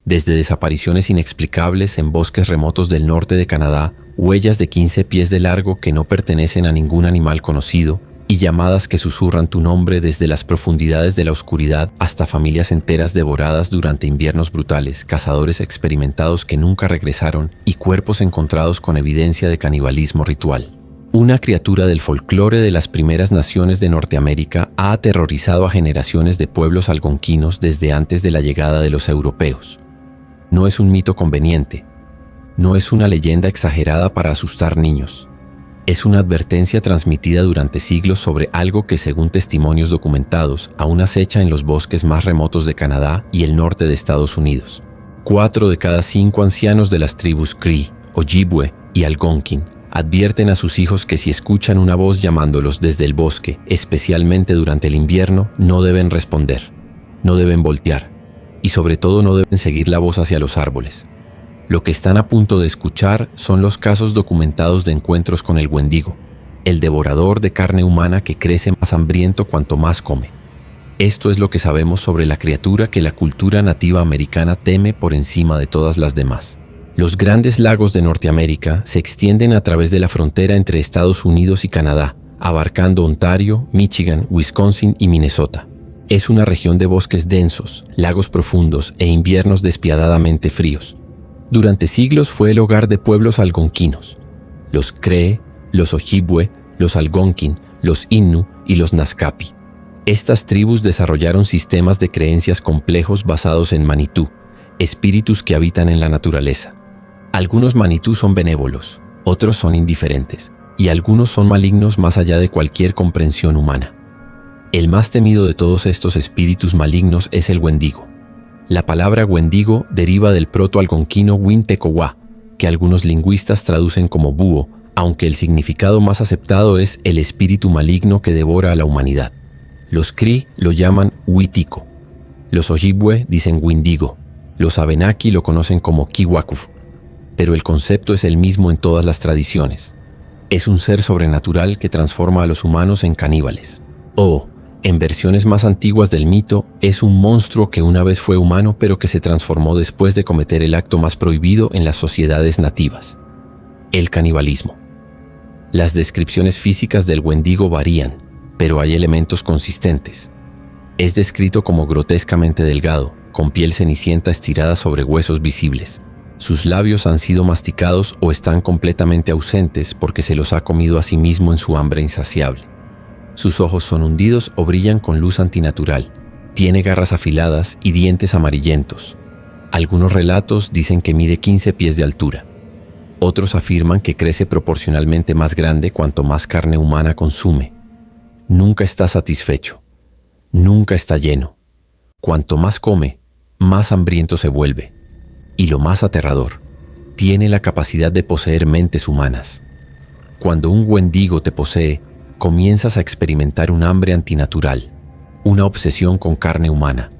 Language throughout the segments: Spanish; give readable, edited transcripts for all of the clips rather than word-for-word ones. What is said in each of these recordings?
Desde desapariciones inexplicables en bosques remotos del norte de Canadá, huellas de 15 pies de largo que no pertenecen a ningún animal conocido, y llamadas que susurran tu nombre desde las profundidades de la oscuridad hasta familias enteras devoradas durante inviernos brutales, cazadores experimentados que nunca regresaron y cuerpos encontrados con evidencia de canibalismo ritual. Una criatura del folclore de las primeras naciones de Norteamérica ha aterrorizado a generaciones de pueblos algonquinos desde antes de la llegada de los europeos. No es un mito conveniente, no es una leyenda exagerada para asustar niños. Es una advertencia transmitida durante siglos sobre algo que, según testimonios documentados, aún acecha en los bosques más remotos de Canadá y el norte de Estados Unidos. 4 de cada 5 ancianos de las tribus Cree, Ojibwe y Algonquin advierten a sus hijos que si escuchan una voz llamándolos desde el bosque, especialmente durante el invierno, no deben responder, no deben voltear y sobre todo no deben seguir la voz hacia los árboles. Lo que están a punto de escuchar son los casos documentados de encuentros con el Wendigo, el devorador de carne humana que crece más hambriento cuanto más come. Esto es lo que sabemos sobre la criatura que la cultura nativa americana teme por encima de todas las demás. Los grandes lagos de Norteamérica se extienden a través de la frontera entre Estados Unidos y Canadá, abarcando Ontario, Michigan, Wisconsin y Minnesota. Es una región de bosques densos, lagos profundos e inviernos despiadadamente fríos. Durante siglos fue el hogar de pueblos algonquinos, los Cree, los Ojibwe, los Algonquin, los Innu y los Naskapi. Estas tribus desarrollaron sistemas de creencias complejos basados en Manitou, espíritus que habitan en la naturaleza. Algunos Manitou son benévolos, otros son indiferentes, y algunos son malignos más allá de cualquier comprensión humana. El más temido de todos estos espíritus malignos es el Wendigo. La palabra Wendigo deriva del proto-algonquino Wintecowa, que algunos lingüistas traducen como búho, aunque el significado más aceptado es el espíritu maligno que devora a la humanidad. Los Cree lo llaman Witico, los Ojibwe dicen Windigo, los Abenaki lo conocen como Kiwakuf, pero el concepto es el mismo en todas las tradiciones. Es un ser sobrenatural que transforma a los humanos en caníbales. En versiones más antiguas del mito, es un monstruo que una vez fue humano pero que se transformó después de cometer el acto más prohibido en las sociedades nativas: el canibalismo. Las descripciones físicas del Wendigo varían, pero hay elementos consistentes. Es descrito como grotescamente delgado, con piel cenicienta estirada sobre huesos visibles. Sus labios han sido masticados o están completamente ausentes porque se los ha comido a sí mismo en su hambre insaciable. Sus ojos son hundidos o brillan con luz antinatural. Tiene garras afiladas y dientes amarillentos. Algunos relatos dicen que mide 15 pies de altura. Otros afirman que crece proporcionalmente más grande cuanto más carne humana consume. Nunca está satisfecho. Nunca está lleno. Cuanto más come, más hambriento se vuelve. Y lo más aterrador, tiene la capacidad de poseer mentes humanas. Cuando un Wendigo te posee, comienzas a experimentar un hambre antinatural, una obsesión con carne humana,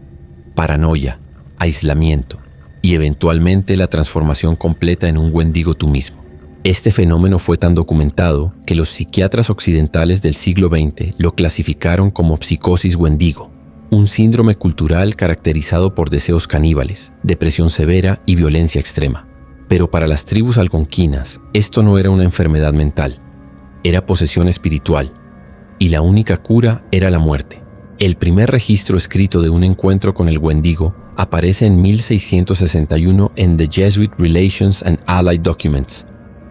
paranoia, aislamiento y eventualmente la transformación completa en un Wendigo tú mismo. Este fenómeno fue tan documentado que los psiquiatras occidentales del siglo XX lo clasificaron como psicosis Wendigo, un síndrome cultural caracterizado por deseos caníbales, depresión severa y violencia extrema. Pero para las tribus algonquinas, esto no era una enfermedad mental. Era posesión espiritual, y la única cura era la muerte. El primer registro escrito de un encuentro con el Wendigo aparece en 1661 en The Jesuit Relations and Allied Documents,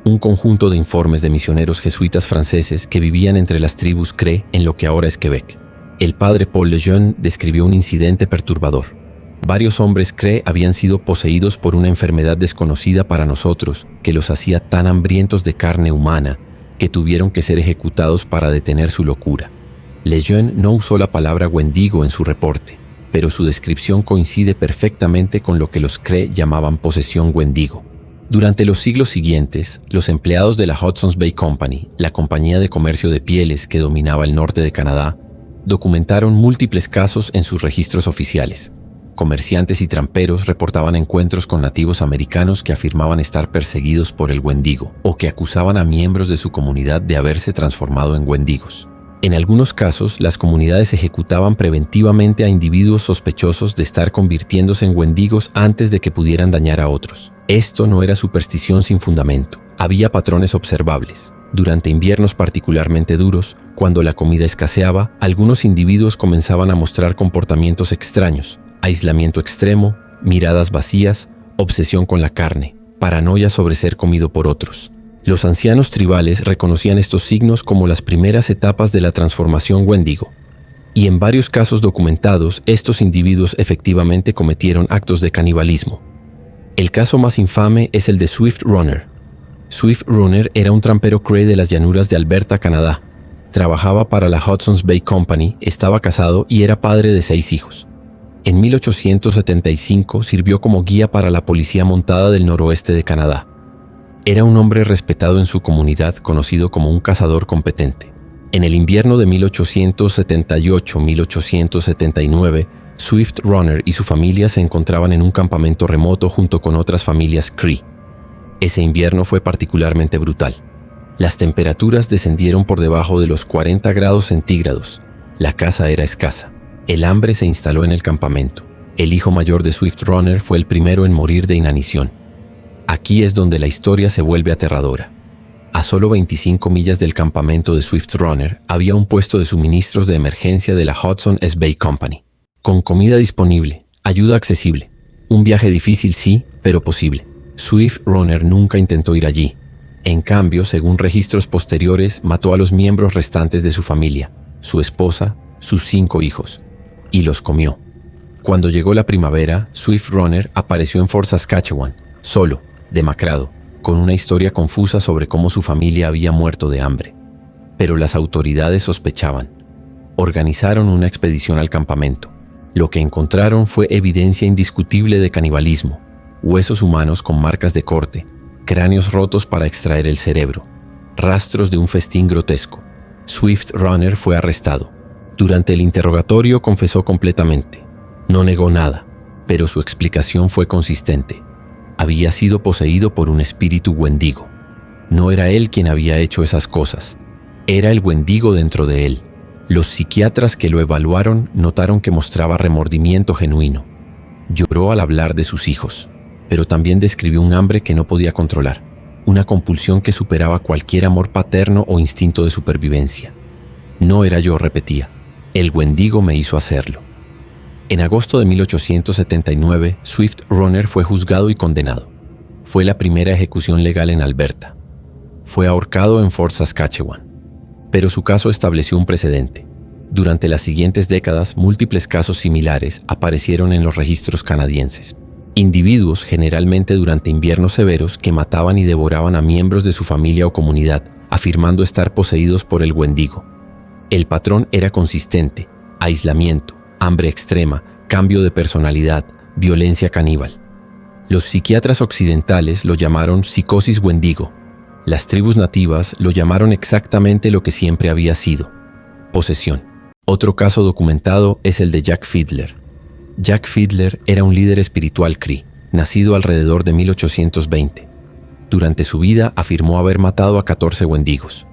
un conjunto de informes de misioneros jesuitas franceses que vivían entre las tribus Cree en lo que ahora es Quebec. El padre Paul Lejeune describió un incidente perturbador. Varios hombres Cree habían sido poseídos por una enfermedad desconocida para nosotros que los hacía tan hambrientos de carne humana que tuvieron que ser ejecutados para detener su locura. Lejeune no usó la palabra Wendigo en su reporte, pero su descripción coincide perfectamente con lo que los Cree llamaban posesión Wendigo. Durante los siglos siguientes, los empleados de la Hudson's Bay Company, la compañía de comercio de pieles que dominaba el norte de Canadá, documentaron múltiples casos en sus registros oficiales. Comerciantes y tramperos reportaban encuentros con nativos americanos que afirmaban estar perseguidos por el Wendigo o que acusaban a miembros de su comunidad de haberse transformado en Wendigos. En algunos casos, las comunidades ejecutaban preventivamente a individuos sospechosos de estar convirtiéndose en wendigos antes de que pudieran dañar a otros. Esto no era superstición sin fundamento. Había patrones observables. Durante inviernos particularmente duros, cuando la comida escaseaba, algunos individuos comenzaban a mostrar comportamientos extraños: aislamiento extremo, miradas vacías, obsesión con la carne, paranoia sobre ser comido por otros. Los ancianos tribales reconocían estos signos como las primeras etapas de la transformación wendigo. Y en varios casos documentados, estos individuos efectivamente cometieron actos de canibalismo. El caso más infame es el de Swift Runner. Swift Runner era un trampero cree de las llanuras de Alberta, Canadá. Trabajaba para la Hudson's Bay Company, estaba casado y era padre de 6 hijos. En 1875 sirvió como guía para la policía montada del noroeste de Canadá. Era un hombre respetado en su comunidad, conocido como un cazador competente. En el invierno de 1878-1879, Swift Runner y su familia se encontraban en un campamento remoto junto con otras familias Cree. Ese invierno fue particularmente brutal. Las temperaturas descendieron por debajo de los 40 grados centígrados. La caza era escasa. El hambre se instaló en el campamento. El hijo mayor de Swift Runner fue el primero en morir de inanición. Aquí es donde la historia se vuelve aterradora. A solo 25 millas del campamento de Swift Runner había un puesto de suministros de emergencia de la Hudson's Bay Company. Con comida disponible, ayuda accesible. Un viaje difícil sí, pero posible. Swift Runner nunca intentó ir allí. En cambio, según registros posteriores, mató a los miembros restantes de su familia, su esposa, sus 5 hijos, y los comió. Cuando llegó la primavera, Swift Runner apareció en Fort Saskatchewan, solo, demacrado, con una historia confusa sobre cómo su familia había muerto de hambre. Pero las autoridades sospechaban. Organizaron una expedición al campamento. Lo que encontraron fue evidencia indiscutible de canibalismo: huesos humanos con marcas de corte, cráneos rotos para extraer el cerebro, rastros de un festín grotesco. Swift Runner fue arrestado. Durante el interrogatorio confesó completamente. No negó nada, pero su explicación fue consistente. Había sido poseído por un espíritu wendigo. No era él quien había hecho esas cosas. Era el wendigo dentro de él. Los psiquiatras que lo evaluaron notaron que mostraba remordimiento genuino. Lloró al hablar de sus hijos, pero también describió un hambre que no podía controlar, una compulsión que superaba cualquier amor paterno o instinto de supervivencia. No era yo, repetía. El wendigo me hizo hacerlo. En agosto de 1879, Swift Runner fue juzgado y condenado. Fue la primera ejecución legal en Alberta. Fue ahorcado en Fort Saskatchewan. Pero su caso estableció un precedente. Durante las siguientes décadas, múltiples casos similares aparecieron en los registros canadienses. Individuos, generalmente durante inviernos severos, que mataban y devoraban a miembros de su familia o comunidad, afirmando estar poseídos por el wendigo. El patrón era consistente: aislamiento, hambre extrema, cambio de personalidad, violencia caníbal. Los psiquiatras occidentales lo llamaron psicosis wendigo. Las tribus nativas lo llamaron exactamente lo que siempre había sido: posesión. Otro caso documentado es el de Jack Fiddler. Jack Fiddler era un líder espiritual Cree, nacido alrededor de 1820. Durante su vida afirmó haber matado a 14 wendigos.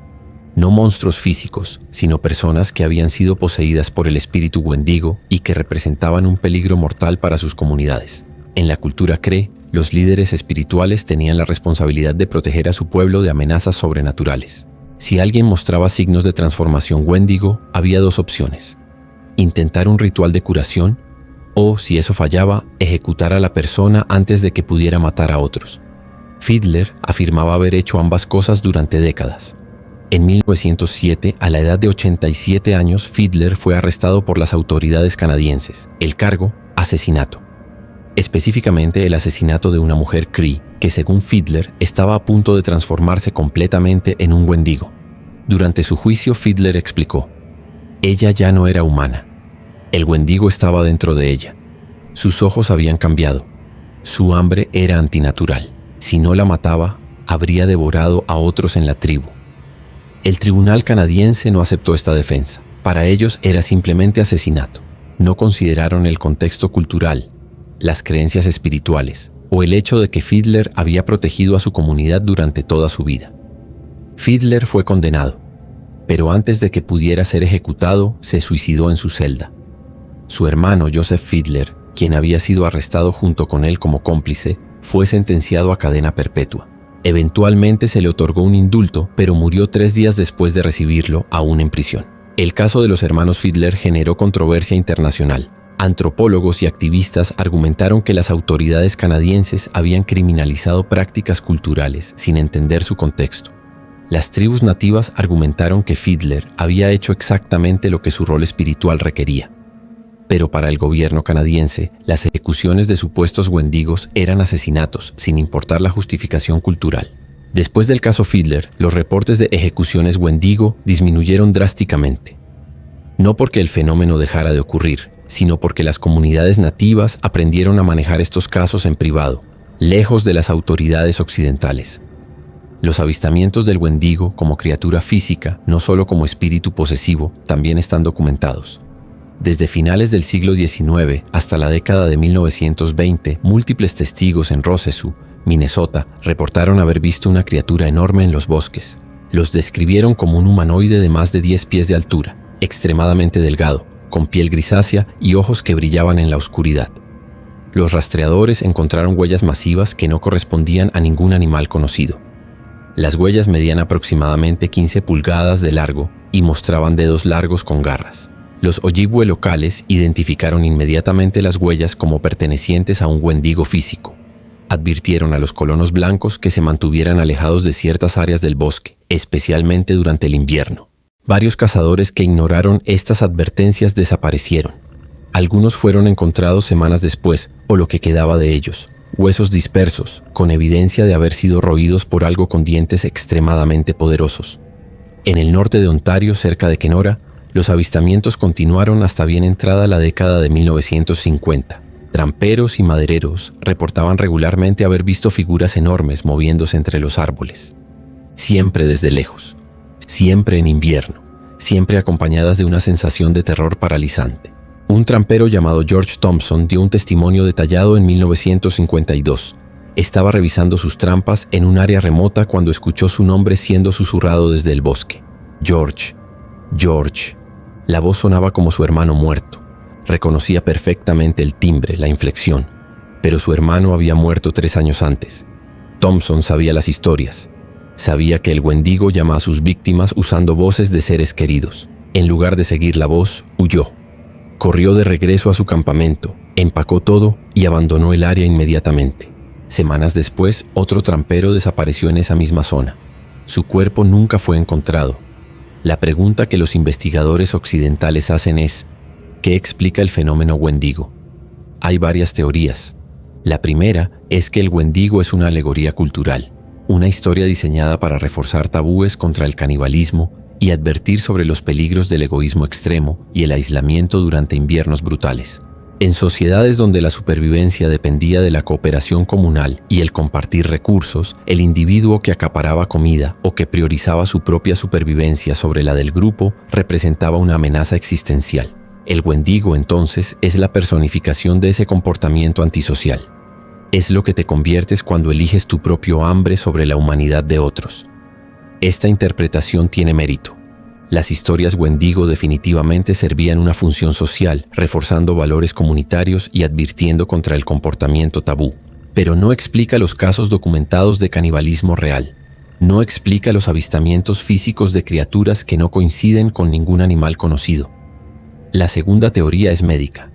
No monstruos físicos, sino personas que habían sido poseídas por el espíritu wendigo y que representaban un peligro mortal para sus comunidades. En la cultura Cree, los líderes espirituales tenían la responsabilidad de proteger a su pueblo de amenazas sobrenaturales. Si alguien mostraba signos de transformación wendigo, había 2 opciones: intentar un ritual de curación, o, si eso fallaba, ejecutar a la persona antes de que pudiera matar a otros. Fiddler afirmaba haber hecho ambas cosas durante décadas. En 1907, a la edad de 87 años, Fiddler fue arrestado por las autoridades canadienses. El cargo: asesinato. Específicamente el asesinato de una mujer Cree, que según Fiddler estaba a punto de transformarse completamente en un wendigo. Durante su juicio, Fiddler explicó: ella ya no era humana. El wendigo estaba dentro de ella. Sus ojos habían cambiado. Su hambre era antinatural. Si no la mataba, habría devorado a otros en la tribu. El tribunal canadiense no aceptó esta defensa. Para ellos era simplemente asesinato. No consideraron el contexto cultural, las creencias espirituales o el hecho de que Fiddler había protegido a su comunidad durante toda su vida. Fiddler fue condenado. pero antes de que pudiera ser ejecutado, se suicidó en su celda. Su hermano Joseph Fiedler, quien había sido arrestado junto con él como cómplice, fue sentenciado a cadena perpetua. Eventualmente se le otorgó un indulto, pero murió 3 días después de recibirlo, aún en prisión. El caso de los hermanos Fiedler generó controversia internacional. Antropólogos y activistas argumentaron que las autoridades canadienses habían criminalizado prácticas culturales sin entender su contexto. Las tribus nativas argumentaron que Fiedler había hecho exactamente lo que su rol espiritual requería. Pero para el gobierno canadiense, las ejecuciones de supuestos wendigos eran asesinatos, sin importar la justificación cultural. Después del caso Fiedler, los reportes de ejecuciones wendigo disminuyeron drásticamente. No porque el fenómeno dejara de ocurrir, sino porque las comunidades nativas aprendieron a manejar estos casos en privado, lejos de las autoridades occidentales. Los avistamientos del wendigo como criatura física, no solo como espíritu posesivo, también están documentados. Desde finales del siglo XIX hasta la década de 1920, múltiples testigos en Roseau, Minnesota, reportaron haber visto una criatura enorme en los bosques. Los describieron como un humanoide de más de 10 pies de altura, extremadamente delgado, con piel grisácea y ojos que brillaban en la oscuridad. Los rastreadores encontraron huellas masivas que no correspondían a ningún animal conocido. Las huellas medían aproximadamente 15 pulgadas de largo y mostraban dedos largos con garras. Los Ojibwe locales identificaron inmediatamente las huellas como pertenecientes a un wendigo físico. Advirtieron a los colonos blancos que se mantuvieran alejados de ciertas áreas del bosque, especialmente durante el invierno. Varios cazadores que ignoraron estas advertencias desaparecieron. Algunos fueron encontrados semanas después, o lo que quedaba de ellos, huesos dispersos, con evidencia de haber sido roídos por algo con dientes extremadamente poderosos. En el norte de Ontario, cerca de Kenora, los avistamientos continuaron hasta bien entrada la década de 1950. Tramperos y madereros reportaban regularmente haber visto figuras enormes moviéndose entre los árboles. Siempre desde lejos, siempre en invierno, siempre acompañadas de una sensación de terror paralizante. Un trampero llamado George Thompson dio un testimonio detallado en 1952. Estaba revisando sus trampas en un área remota cuando escuchó su nombre siendo susurrado desde el bosque. George, George. La voz sonaba como su hermano muerto. Reconocía perfectamente el timbre, la inflexión, pero su hermano había muerto 3 años antes. Thompson sabía las historias. Sabía que el wendigo llama a sus víctimas usando voces de seres queridos. En lugar de seguir la voz, huyó. Corrió de regreso a su campamento, empacó todo y abandonó el área inmediatamente. Semanas después, otro trampero desapareció en esa misma zona. Su cuerpo nunca fue encontrado. La pregunta que los investigadores occidentales hacen es, ¿qué explica el fenómeno wendigo? Hay varias teorías. La primera es que el wendigo es una alegoría cultural, una historia diseñada para reforzar tabúes contra el canibalismo y advertir sobre los peligros del egoísmo extremo y el aislamiento durante inviernos brutales. En sociedades donde la supervivencia dependía de la cooperación comunal y el compartir recursos, el individuo que acaparaba comida o que priorizaba su propia supervivencia sobre la del grupo representaba una amenaza existencial. El wendigo, entonces, es la personificación de ese comportamiento antisocial. Es lo que te conviertes cuando eliges tu propio hambre sobre la humanidad de otros. Esta interpretación tiene mérito. Las historias wendigo definitivamente servían una función social, reforzando valores comunitarios y advirtiendo contra el comportamiento tabú. Pero no explica los casos documentados de canibalismo real. No explica los avistamientos físicos de criaturas que no coinciden con ningún animal conocido. La segunda teoría es médica.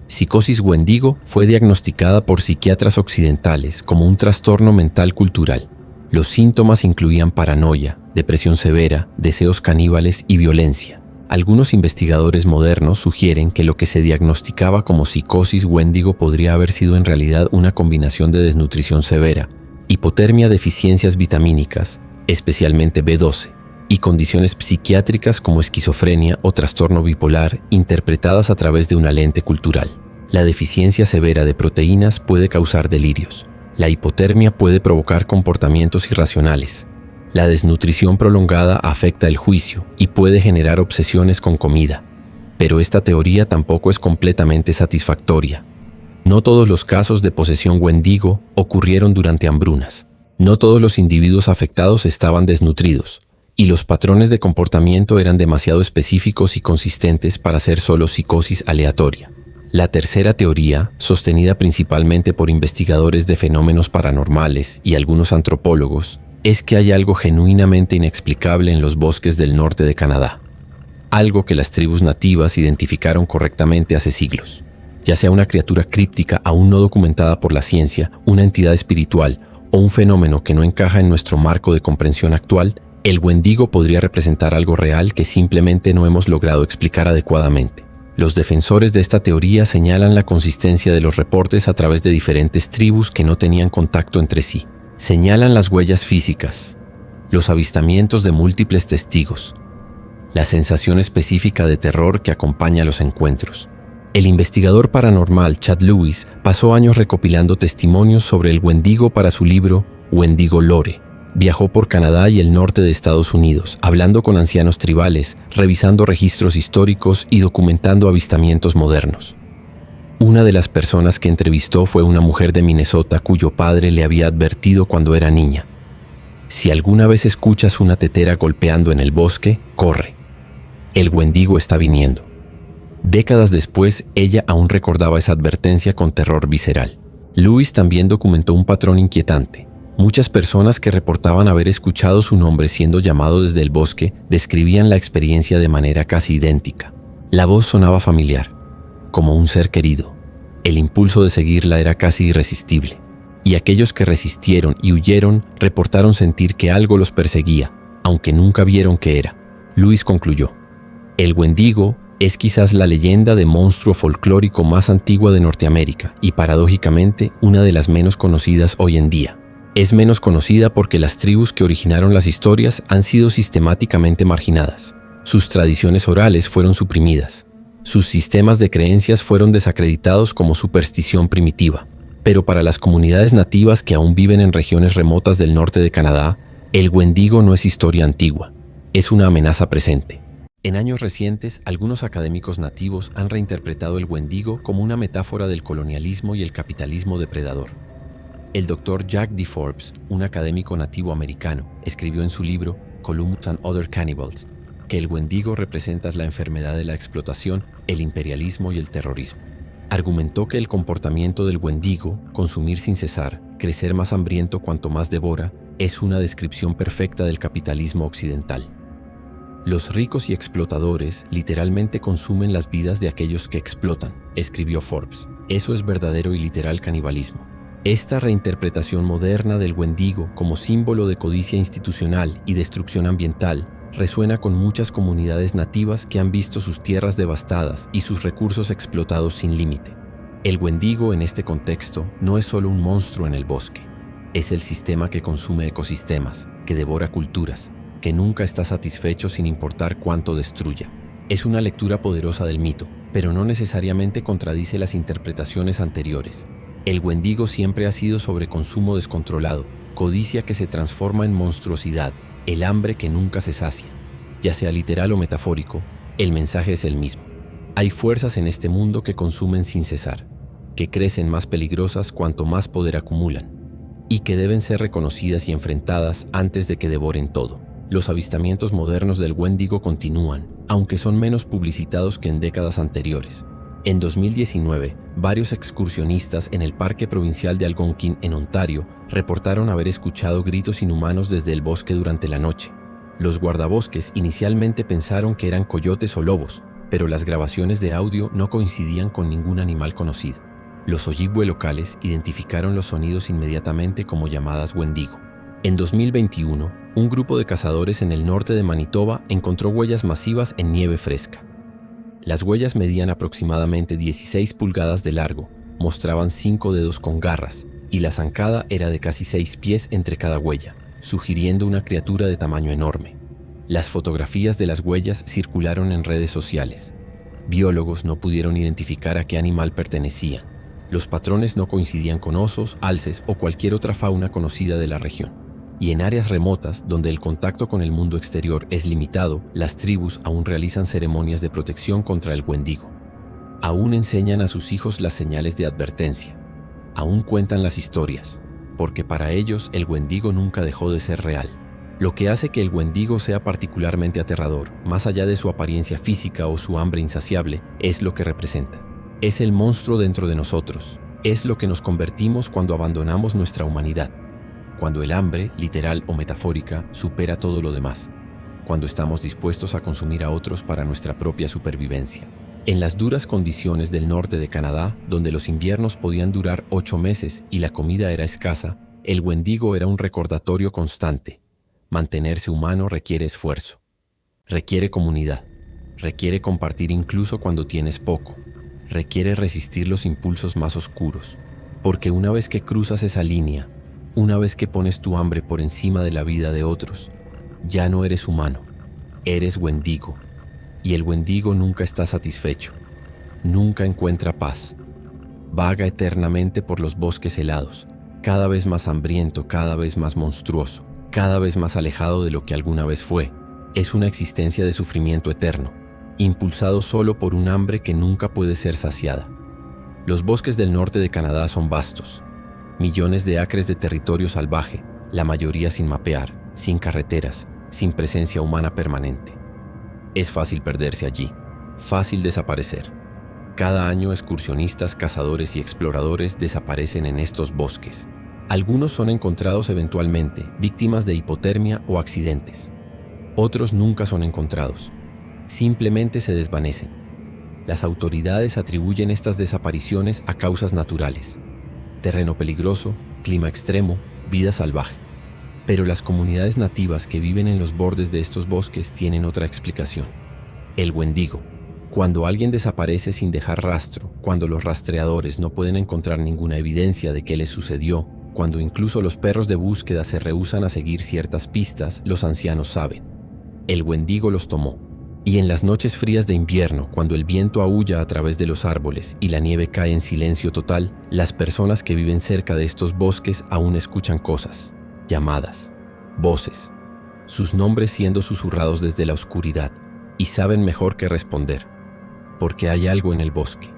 Psicosis wendigo fue diagnosticada por psiquiatras occidentales como un trastorno mental cultural. Los síntomas incluían paranoia, depresión severa, deseos caníbales y violencia. Algunos investigadores modernos sugieren que lo que se diagnosticaba como psicosis wendigo podría haber sido en realidad una combinación de desnutrición severa, hipotermia, deficiencias vitamínicas, especialmente B12, y condiciones psiquiátricas como esquizofrenia o trastorno bipolar interpretadas a través de una lente cultural. La deficiencia severa de proteínas puede causar delirios. La hipotermia puede provocar comportamientos irracionales. La desnutrición prolongada afecta el juicio y puede generar obsesiones con comida. Pero esta teoría tampoco es completamente satisfactoria. No todos los casos de posesión wendigo ocurrieron durante hambrunas. No todos los individuos afectados estaban desnutridos. y los patrones de comportamiento eran demasiado específicos y consistentes para ser solo psicosis aleatoria. La tercera teoría, sostenida principalmente por investigadores de fenómenos paranormales y algunos antropólogos, es que hay algo genuinamente inexplicable en los bosques del norte de Canadá. Algo que las tribus nativas identificaron correctamente hace siglos. Ya sea una criatura críptica aún no documentada por la ciencia, una entidad espiritual o un fenómeno que no encaja en nuestro marco de comprensión actual, el Wendigo podría representar algo real que simplemente no hemos logrado explicar adecuadamente. Los defensores de esta teoría señalan la consistencia de los reportes a través de diferentes tribus que no tenían contacto entre sí. Señalan las huellas físicas, los avistamientos de múltiples testigos, la sensación específica de terror que acompaña a los encuentros. El investigador paranormal Chad Lewis pasó años recopilando testimonios sobre el Wendigo para su libro Wendigo Lore. Viajó por Canadá y el norte de Estados Unidos, hablando con ancianos tribales, revisando registros históricos y documentando avistamientos modernos. Una de las personas que entrevistó fue una mujer de Minnesota cuyo padre le había advertido cuando era niña: si alguna vez escuchas una tetera golpeando en el bosque, corre. El Wendigo está viniendo. Décadas después, ella aún recordaba esa advertencia con terror visceral. Lewis también documentó un patrón inquietante. Muchas personas que reportaban haber escuchado su nombre siendo llamado desde el bosque describían la experiencia de manera casi idéntica. La voz sonaba familiar, como un ser querido. El impulso de seguirla era casi irresistible. Y aquellos que resistieron y huyeron reportaron sentir que algo los perseguía, aunque nunca vieron qué era. Lewis concluyó: el Wendigo es quizás la leyenda de monstruo folclórico más antigua de Norteamérica y, paradójicamente, una de las menos conocidas hoy en día. Es menos conocida porque las tribus que originaron las historias han sido sistemáticamente marginadas. Sus tradiciones orales fueron suprimidas. Sus sistemas de creencias fueron desacreditados como superstición primitiva. Pero para las comunidades nativas que aún viven en regiones remotas del norte de Canadá, el Wendigo no es historia antigua, es una amenaza presente. En años recientes, algunos académicos nativos han reinterpretado el Wendigo como una metáfora del colonialismo y el capitalismo depredador. El Dr. Jack D. Forbes, un académico nativo americano, escribió en su libro Columbus and Other Cannibals que el Wendigo representa la enfermedad de la explotación, el imperialismo y el terrorismo. Argumentó que el comportamiento del Wendigo, consumir sin cesar, crecer más hambriento cuanto más devora, es una descripción perfecta del capitalismo occidental. Los ricos y explotadores literalmente consumen las vidas de aquellos que explotan, escribió Forbes. Eso es verdadero y literal canibalismo. Esta reinterpretación moderna del Wendigo como símbolo de codicia institucional y destrucción ambiental resuena con muchas comunidades nativas que han visto sus tierras devastadas y sus recursos explotados sin límite. El Wendigo en este contexto no es solo un monstruo en el bosque, es el sistema que consume ecosistemas, que devora culturas, que nunca está satisfecho sin importar cuánto destruya. Es una lectura poderosa del mito, pero no necesariamente contradice las interpretaciones anteriores. El Wendigo siempre ha sido sobreconsumo descontrolado, codicia que se transforma en monstruosidad, el hambre que nunca se sacia. Ya sea literal o metafórico, el mensaje es el mismo. Hay fuerzas en este mundo que consumen sin cesar, que crecen más peligrosas cuanto más poder acumulan, y que deben ser reconocidas y enfrentadas antes de que devoren todo. Los avistamientos modernos del Wendigo continúan, aunque son menos publicitados que en décadas anteriores. En 2019, varios excursionistas en el Parque Provincial de Algonquin, en Ontario, reportaron haber escuchado gritos inhumanos desde el bosque durante la noche. Los guardabosques inicialmente pensaron que eran coyotes o lobos, pero las grabaciones de audio no coincidían con ningún animal conocido. Los Ojibwe locales identificaron los sonidos inmediatamente como llamadas Wendigo. En 2021, un grupo de cazadores en el norte de Manitoba encontró huellas masivas en nieve fresca. Las huellas medían aproximadamente 16 pulgadas de largo, mostraban 5 dedos con garras, y la zancada era de casi 6 pies entre cada huella, sugiriendo una criatura de tamaño enorme. Las fotografías de las huellas circularon en redes sociales. Biólogos no pudieron identificar a qué animal pertenecían. Los patrones no coincidían con osos, alces o cualquier otra fauna conocida de la región. Y en áreas remotas, donde el contacto con el mundo exterior es limitado, las tribus aún realizan ceremonias de protección contra el Wendigo. Aún enseñan a sus hijos las señales de advertencia. Aún cuentan las historias, porque para ellos el Wendigo nunca dejó de ser real. Lo que hace que el Wendigo sea particularmente aterrador, más allá de su apariencia física o su hambre insaciable, es lo que representa. Es el monstruo dentro de nosotros. Es lo que nos convertimos cuando abandonamos nuestra humanidad. Cuando el hambre, literal o metafórica, supera todo lo demás. Cuando estamos dispuestos a consumir a otros para nuestra propia supervivencia. En las duras condiciones del norte de Canadá, donde los inviernos podían durar 8 meses y la comida era escasa, el Wendigo era un recordatorio constante. Mantenerse humano requiere esfuerzo. Requiere comunidad. Requiere compartir incluso cuando tienes poco. Requiere resistir los impulsos más oscuros. Porque una vez que cruzas esa línea, una vez que pones tu hambre por encima de la vida de otros, ya no eres humano, eres Wendigo. Y el Wendigo nunca está satisfecho, nunca encuentra paz. Vaga eternamente por los bosques helados, cada vez más hambriento, cada vez más monstruoso, cada vez más alejado de lo que alguna vez fue. Es una existencia de sufrimiento eterno, impulsado solo por un hambre que nunca puede ser saciada. Los bosques del norte de Canadá son vastos, millones de acres de territorio salvaje, la mayoría sin mapear, sin carreteras, sin presencia humana permanente. Es fácil perderse allí, fácil desaparecer. Cada año excursionistas, cazadores y exploradores desaparecen en estos bosques. Algunos son encontrados eventualmente, víctimas de hipotermia o accidentes. Otros nunca son encontrados. Simplemente se desvanecen. Las autoridades atribuyen estas desapariciones a causas naturales. Terreno peligroso, clima extremo, vida salvaje. Pero las comunidades nativas que viven en los bordes de estos bosques tienen otra explicación. El Wendigo. Cuando alguien desaparece sin dejar rastro, cuando los rastreadores no pueden encontrar ninguna evidencia de qué les sucedió, cuando incluso los perros de búsqueda se rehúsan a seguir ciertas pistas, los ancianos saben. El Wendigo los tomó. Y en las noches frías de invierno, cuando el viento aúlla a través de los árboles y la nieve cae en silencio total, las personas que viven cerca de estos bosques aún escuchan cosas. Llamadas, voces, sus nombres siendo susurrados desde la oscuridad, y saben mejor qué responder, porque hay algo en el bosque,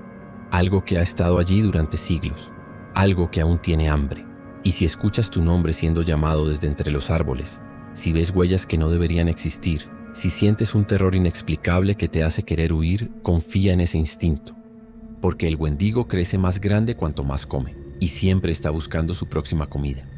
algo que ha estado allí durante siglos, algo que aún tiene hambre. Y si escuchas tu nombre siendo llamado desde entre los árboles, si ves huellas que no deberían existir, si sientes un terror inexplicable que te hace querer huir, confía en ese instinto, porque el Wendigo crece más grande cuanto más come, y siempre está buscando su próxima comida.